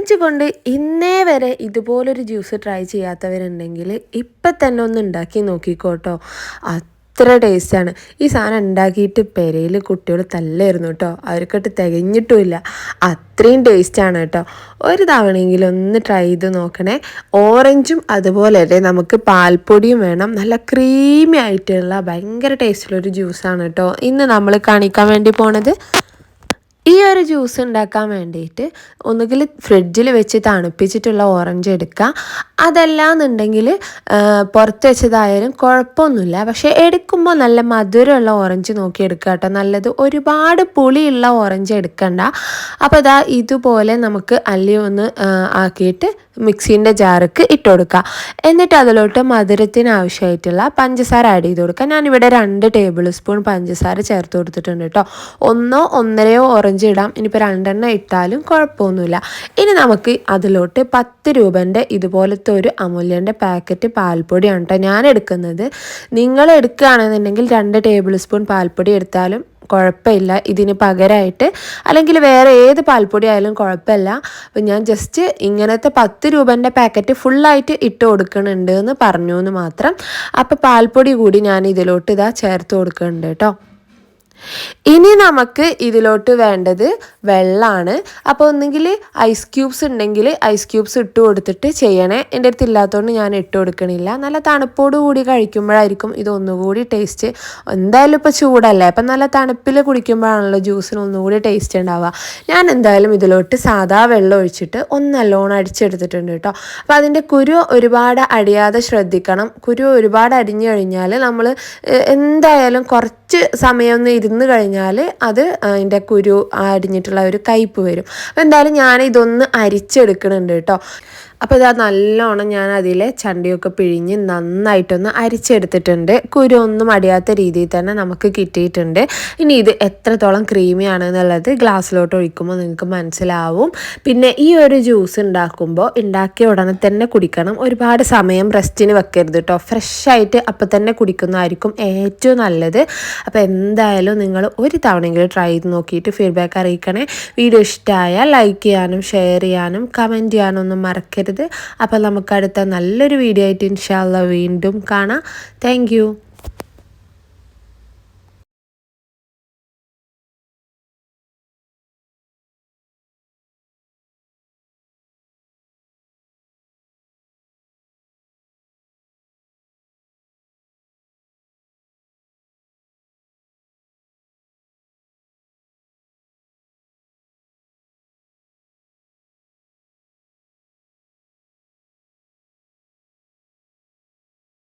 Orange കൊണ്ട് ഇന്നേ വരെ ഇതുപോലൊരു ജ്യൂസ് ട്രൈ ചെയ്യാത്തവരുണ്ടെങ്കിൽ ഇപ്പം തന്നെ ഒന്ന് ഉണ്ടാക്കി നോക്കിക്കോട്ടോ. അത്ര ടേസ്റ്റാണ്. ഈ സാധനം ഉണ്ടാക്കിയിട്ട് പെരയിൽ കുട്ടികൾ തല്ലായിരുന്നു കേട്ടോ. അവർക്കിട്ട് തികഞ്ഞിട്ടുമില്ല. അത്രയും ടേസ്റ്റാണ് കേട്ടോ. ഒരു തവണയെങ്കിലും ഒന്ന് ട്രൈ ചെയ്ത് നോക്കണേ. ഓറഞ്ചും അതുപോലെ തന്നെ നമുക്ക് പാൽപ്പൊടിയും വേണം. നല്ല ക്രീമി ആയിട്ടുള്ള ഭയങ്കര ടേസ്റ്റുള്ളൊരു ജ്യൂസാണ് കേട്ടോ ഇന്ന് നമ്മൾ കാണിക്കാൻ വേണ്ടി പോണത്. ഈ ഒരു ജ്യൂസ് ഉണ്ടാക്കാൻ വേണ്ടിയിട്ട് ഒന്നുകിൽ ഫ്രിഡ്ജിൽ വെച്ച് തണുപ്പിച്ചിട്ടുള്ള ഓറഞ്ച് എടുക്കുക. അതല്ലാന്നുണ്ടെങ്കിൽ പുറത്ത് വെച്ചതായാലും കുഴപ്പമൊന്നുമില്ല. പക്ഷേ എടുക്കുമ്പോൾ നല്ല മധുരമുള്ള ഓറഞ്ച് നോക്കി എടുക്കുക കേട്ടോ നല്ലത്. ഒരുപാട് പുളിയുള്ള ഓറഞ്ച് എടുക്കണ്ട. അപ്പോൾ ഇതാ ഇതുപോലെ നമുക്ക് അല്ലി ഒന്ന് ആക്കിയിട്ട് മിക്സീൻ്റെ ജാർക്ക് ഇട്ട് കൊടുക്കുക. എന്നിട്ട് അതിലോട്ട് മധുരത്തിന് ആവശ്യമായിട്ടുള്ള പഞ്ചസാര ആഡ് ചെയ്ത് കൊടുക്കുക. ഞാനിവിടെ 2 ടേബിൾ സ്പൂൺ പഞ്ചസാര ചേർത്ത് കൊടുത്തിട്ടുണ്ട് കേട്ടോ. 1 1.5 ഓറഞ്ച് ഇടാം. ഇനിയിപ്പോൾ 2 ഇട്ടാലും കുഴപ്പമൊന്നുമില്ല. ഇനി നമുക്ക് അതിലോട്ട് 10 രൂപൻ്റെ ഇതുപോലത്തെ ഒരു അമൂല്യൻ്റെ പാക്കറ്റ് പാൽപ്പൊടിയാണ് കേട്ടോ ഞാൻ എടുക്കുന്നത്. നിങ്ങൾ എടുക്കുകയാണെന്നുണ്ടെങ്കിൽ 2 ടേബിൾ സ്പൂൺ പാൽപ്പൊടി എടുത്താലും കുഴപ്പമില്ല. ഇതിന് പകരമായിട്ട് അല്ലെങ്കിൽ വേറെ ഏത് പാൽപ്പൊടി ആയാലും കുഴപ്പമില്ല. അപ്പം ഞാൻ ജസ്റ്റ് ഇങ്ങനത്തെ 10 രൂപൻ്റെ പാക്കറ്റ് ഫുള്ളായിട്ട് ഇട്ട് കൊടുക്കുന്നുണ്ട് എന്ന് പറഞ്ഞു എന്ന് മാത്രം. അപ്പോൾ പാൽപ്പൊടി കൂടി ഞാൻ ഇതിലോട്ട് ഇതാ ചേർത്ത് കൊടുക്കുന്നുണ്ട് കേട്ടോ. ഇനി നമുക്ക് ഇതിലോട്ട് വേണ്ടത് വെള്ളമാണ്. അപ്പോൾ ഒന്നെങ്കിൽ ഐസ് ക്യൂബ്സ് ഉണ്ടെങ്കിൽ ഐസ് ക്യൂബ്സ് ഇട്ട് കൊടുത്തിട്ട് ചെയ്യണേ. എൻ്റെ അടുത്ത് ഇല്ലാത്തതുകൊണ്ട് ഞാൻ ഇട്ട് കൊടുക്കണില്ല. നല്ല തണുപ്പോട് കൂടി കഴിക്കുമ്പോഴായിരിക്കും ഇതൊന്നുകൂടി ടേസ്റ്റ്. എന്തായാലും ഇപ്പോൾ ചൂടല്ലേ, അപ്പം നല്ല തണുപ്പിൽ കുടിക്കുമ്പോഴാണല്ലോ ജ്യൂസിന് ഒന്നുകൂടി ടേസ്റ്റ് ഉണ്ടാവുക. ഞാൻ എന്തായാലും ഇതിലോട്ട് സാധാ വെള്ളം ഒഴിച്ചിട്ട് നല്ലോണം അടിച്ചെടുത്തിട്ടുണ്ട് കേട്ടോ. അപ്പോൾ അതിൻ്റെ കുരു ഒരുപാട് അടിയാതെ ശ്രദ്ധിക്കണം. കുരു ഒരുപാട് അടിഞ്ഞു കഴിഞ്ഞാൽ നമ്മൾ എന്തായാലും കുറച്ച് സമയം ഒന്ന് ഇരുന്ന് കഴിഞ്ഞാൽ അത് അതിൻ്റെ കുരു അടിഞ്ഞിട്ടുള്ള ഒരു കയ്പ്പ് വരും. അപ്പോൾ എന്തായാലും ഞാൻ ഇതൊന്ന് അരിച്ചെടുക്കുന്നുണ്ട് കേട്ടോ. അപ്പോൾ ഇതാ നല്ലോണം ഞാൻ അതിലെ ചണ്ടിയൊക്കെ പിഴിഞ്ഞ് നന്നായിട്ടൊന്ന് അരിച്ചെടുത്തിട്ടുണ്ട്. കുരു ഒന്നും അടിയാത്ത രീതിയിൽ തന്നെ നമുക്ക് കിട്ടിയിട്ടുണ്ട്. ഇനി ഇത് എത്രത്തോളം ക്രീമി ആണെന്നുള്ളത് ഗ്ലാസ്സിലോട്ട് ഒഴിക്കുമ്പോൾ നിങ്ങൾക്ക് മനസ്സിലാവും. പിന്നെ ഈ ഒരു ജ്യൂസ് ഉണ്ടാക്കിയ ഉടനെ തന്നെ കുടിക്കണം. ഒരുപാട് സമയം റെസ്റ്റിന് വെക്കരുത് കേട്ടോ. ഫ്രഷായിട്ട് അപ്പം തന്നെ കുടിക്കുന്നതായിരിക്കും ഏറ്റവും നല്ലത്. അപ്പോൾ എന്തായാലും നിങ്ങൾ ഒരു തവണയെങ്കിലും ട്രൈ ചെയ്ത് നോക്കിയിട്ട് ഫീഡ്ബാക്ക് അറിയിക്കണേ. വീഡിയോ ഇഷ്ടമായാൽ ലൈക്ക് ചെയ്യാനും ഷെയർ ചെയ്യാനും കമൻറ്റ് ചെയ്യാനും ഒന്നും മറക്കരുത്. അപ്പോൾ നമുക്ക് അടുത്ത നല്ലൊരു വീഡിയോ ആയിട്ട് ഇൻഷാ അല്ലാഹ് വീണ്ടും കാണാം. Thank you.